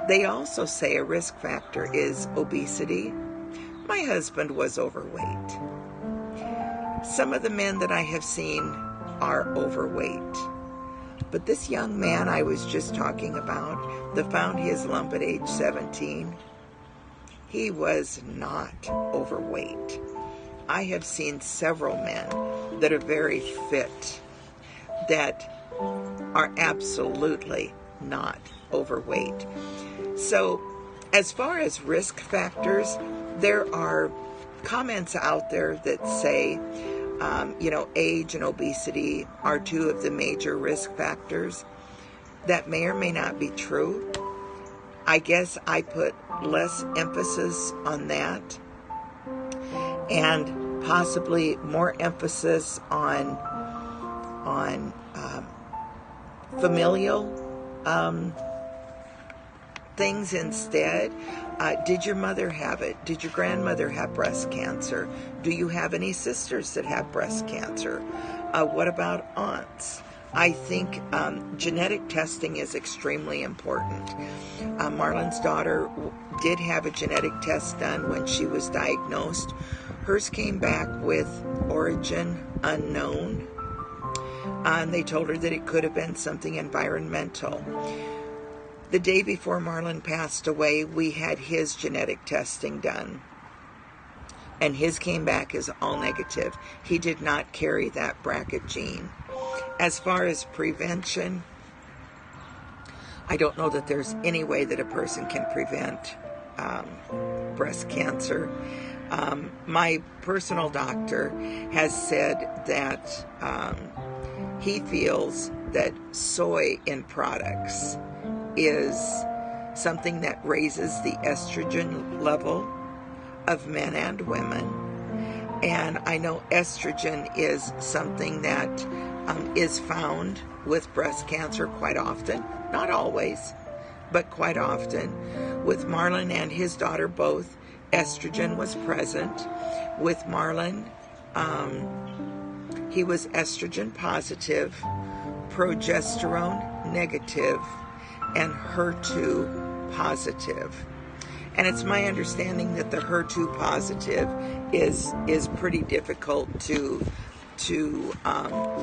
They also say a risk factor is obesity. My husband was overweight. Some of the men that I have seen are overweight. But this young man I was just talking about that found his lump at age 17, he was not overweight. I have seen several men that are very fit that are absolutely not overweight. So as far as risk factors, there are comments out there that say, age and obesity are two of the major risk factors. That may or may not be true. I guess I put less emphasis on that and possibly more emphasis on familial things instead. Did your mother have it? Did your grandmother have breast cancer? Do you have any sisters that have breast cancer? What about aunts? I think genetic testing is extremely important. Marlyn's daughter did have a genetic test done when she was diagnosed. Hers came back with origin unknown. And they told her that it could have been something environmental. The day before Marlyn passed away, we had his genetic testing done. And his came back as all negative. He did not carry that BRCA gene. As far as prevention, I don't know that there's any way that a person can prevent breast cancer. My personal doctor has said that he feels that soy in products is something that raises the estrogen level of men and women. And I know estrogen is something that is found with breast cancer quite often. Not always, but quite often. With Marlyn and his daughter both, estrogen was present. With Marlyn, he was estrogen positive, progesterone negative, and HER2 positive. And it's my understanding that the HER2 positive is pretty difficult to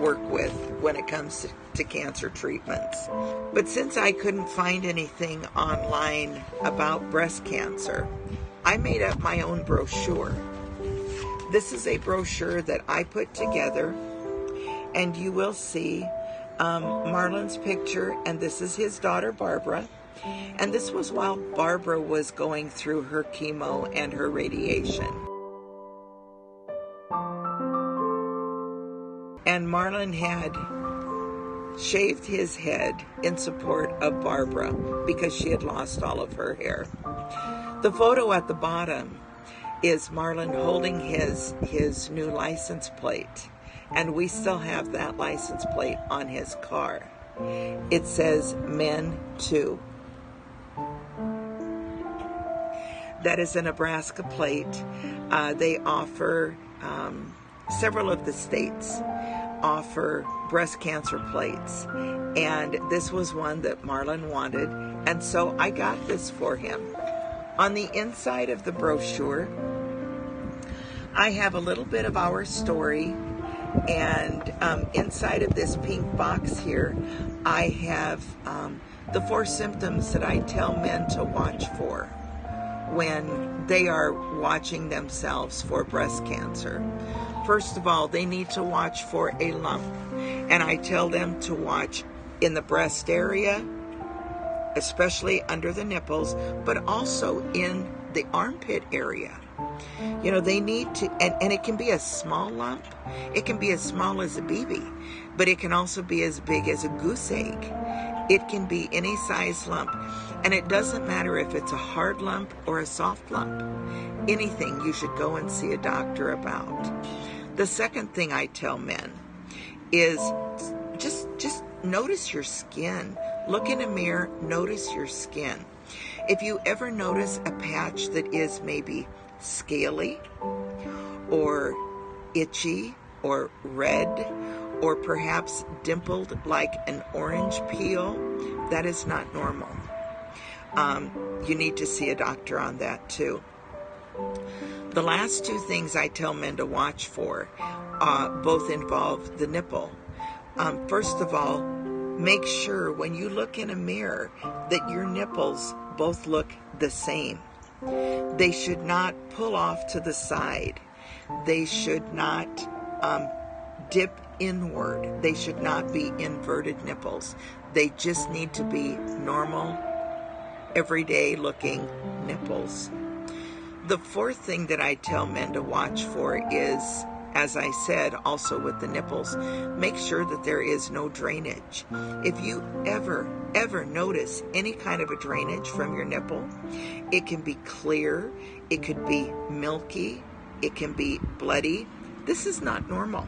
work with when it comes to cancer treatments. But since I couldn't find anything online about breast cancer, I made up my own brochure. This is a brochure that I put together, and you will see Marlyn's picture, and this is his daughter Barbara. And this was while Barbara was going through her chemo and her radiation. And Marlyn had shaved his head in support of Barbara because she had lost all of her hair. The photo at the bottom is Marlyn holding his new license plate. And we still have that license plate on his car. It says Men Too. That is a Nebraska plate. They offer, several of the states offer breast cancer plates. And this was one that Marlyn wanted. And so I got this for him. On the inside of the brochure, I have a little bit of our story. And inside of this pink box here, I have the 4 symptoms that I tell men to watch for when they are watching themselves for breast cancer. First of all, they need to watch for a lump. And I tell them to watch in the breast area, especially under the nipples, but also in the armpit area. You know, they need to, and it can be a small lump. It can be as small as a BB, but it can also be as big as a goose egg. It can be any size lump, and it doesn't matter if it's a hard lump or a soft lump. Anything you should go and see a doctor about. The second thing I tell men is just notice your skin. Look in a mirror, notice your skin. If you ever notice a patch that is maybe scaly or itchy or red or perhaps dimpled like an orange peel, that is not normal. you need to see a doctor on that too. The last two things I tell men to watch for both involve the nipple. First of all, make sure when you look in a mirror that your nipples both look the same. They should not pull off to the side. They should not dip inward. They should not be inverted nipples. They just need to be normal, everyday looking nipples. The fourth thing that I tell men to watch for is, as I said, also with the nipples, make sure that there is no drainage. If you ever notice any kind of a drainage from your nipple, it can be clear, it could be milky, it can be bloody. This is not normal.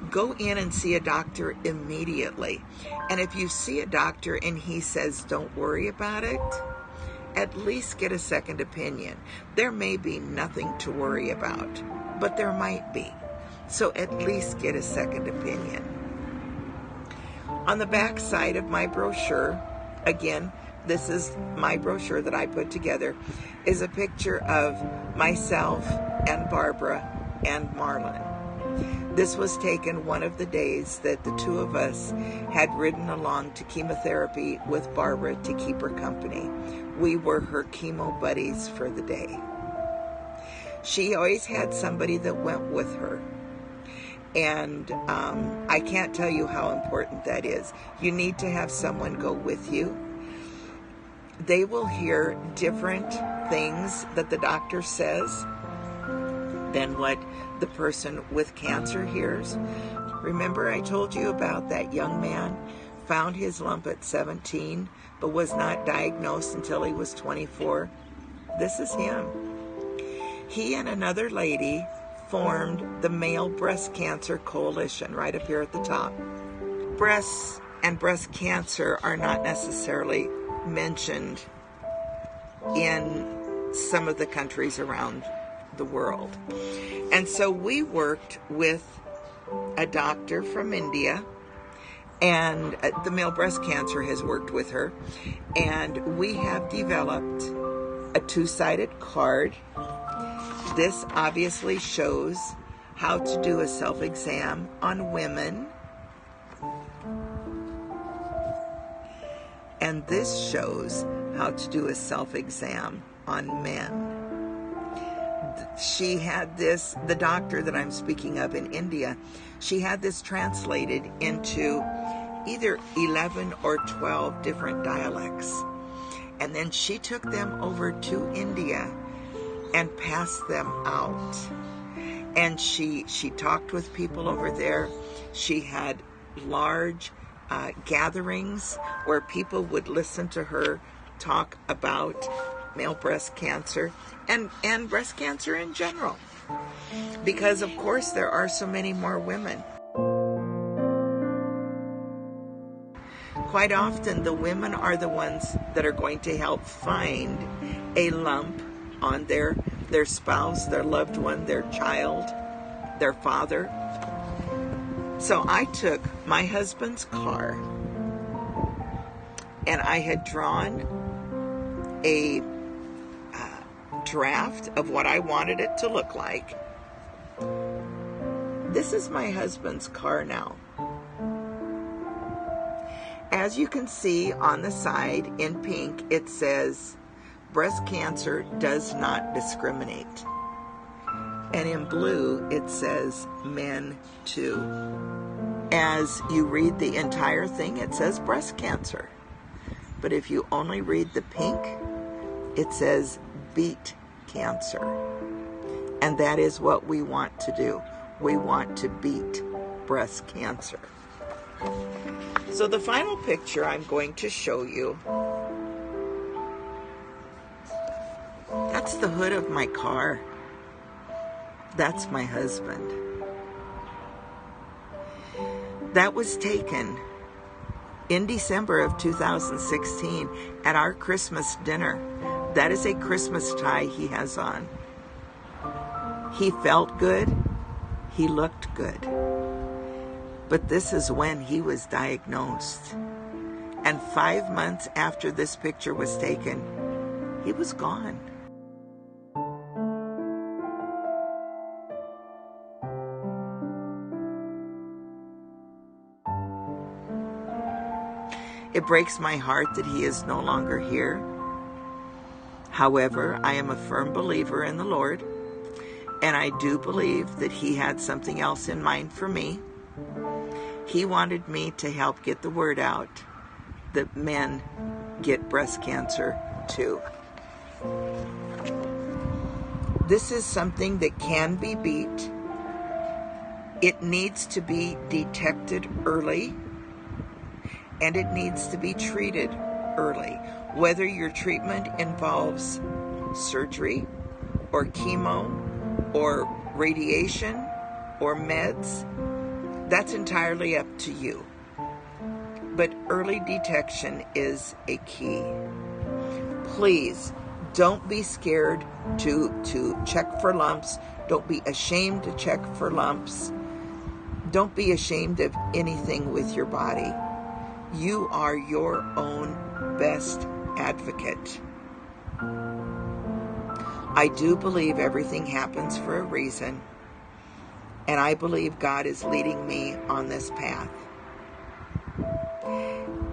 Go in and see a doctor immediately. And if you see a doctor and he says, don't worry about it, at least get a second opinion. There may be nothing to worry about, but there might be. So at least get a second opinion. On the back side of my brochure, again, this is my brochure that I put together, is a picture of myself and Barbara and Marlyn. This was taken one of the days that the two of us had ridden along to chemotherapy with Barbara to keep her company. We were her chemo buddies for the day. She always had somebody that went with her. And I can't tell you how important that is. You need to have someone go with you. They will hear different things that the doctor says than what the person with cancer hears. Remember I told you about that young man found his lump at 17 but was not diagnosed until he was 24? This is him. He and another lady formed the Male Breast Cancer Coalition right up here at the top. Breasts and breast cancer are not necessarily mentioned in some of the countries around the world. And so we worked with a doctor from India, and the Male Breast Cancer has worked with her, and we have developed a two-sided card. This obviously shows how to do a self-exam on women, and this shows how to do a self-exam on men. She had this, the doctor that I'm speaking of in India, she had this translated into either 11 or 12 different dialects. And then she took them over to India and passed them out. And she talked with people over there. She had large gatherings where people would listen to her talk about male breast cancer and breast cancer in general, because of course there are so many more women. Quite often the women are the ones that are going to help find a lump on their spouse, their loved one, their child, their father. So I took my husband's car and I had drawn a draft of what I wanted it to look like. This is my husband's car now. As you can see on the side in pink, it says, breast cancer does not discriminate. And in blue, it says, men too. As you read the entire thing, it says breast cancer. But if you only read the pink, it says beat cancer. And that is what we want to do. We want to beat breast cancer. So the final picture I'm going to show you, that's the hood of my car. That's my husband. That was taken in December of 2016 at our Christmas dinner. That is a Christmas tie he has on. He felt good. He looked good. But this is when he was diagnosed. And 5 months after this picture was taken, he was gone. It breaks my heart that he is no longer here. However, I am a firm believer in the Lord, and I do believe that he had something else in mind for me. He wanted me to help get the word out that men get breast cancer too. This is something that can be beat. It needs to be detected early, and it needs to be treated early. Whether your treatment involves surgery or chemo or radiation or meds, that's entirely up to you. But early detection is a key. Please don't be scared to check for lumps. Don't be ashamed to check for lumps. Don't be ashamed of anything with your body. You are your own best advocate. I do believe everything happens for a reason, and I believe God is leading me on this path.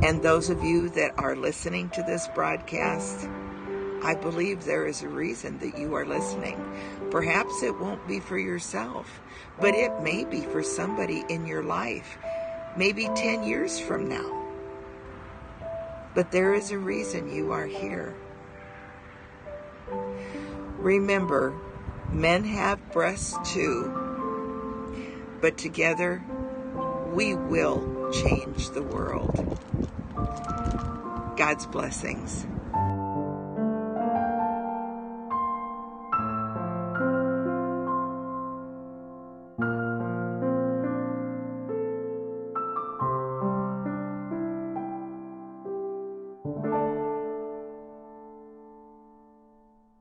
And those of you that are listening to this broadcast, I believe there is a reason that you are listening. Perhaps it won't be for yourself, but it may be for somebody in your life, maybe 10 years from now. But there is a reason you are here. Remember, men have breasts too, but together we will change the world. God's blessings.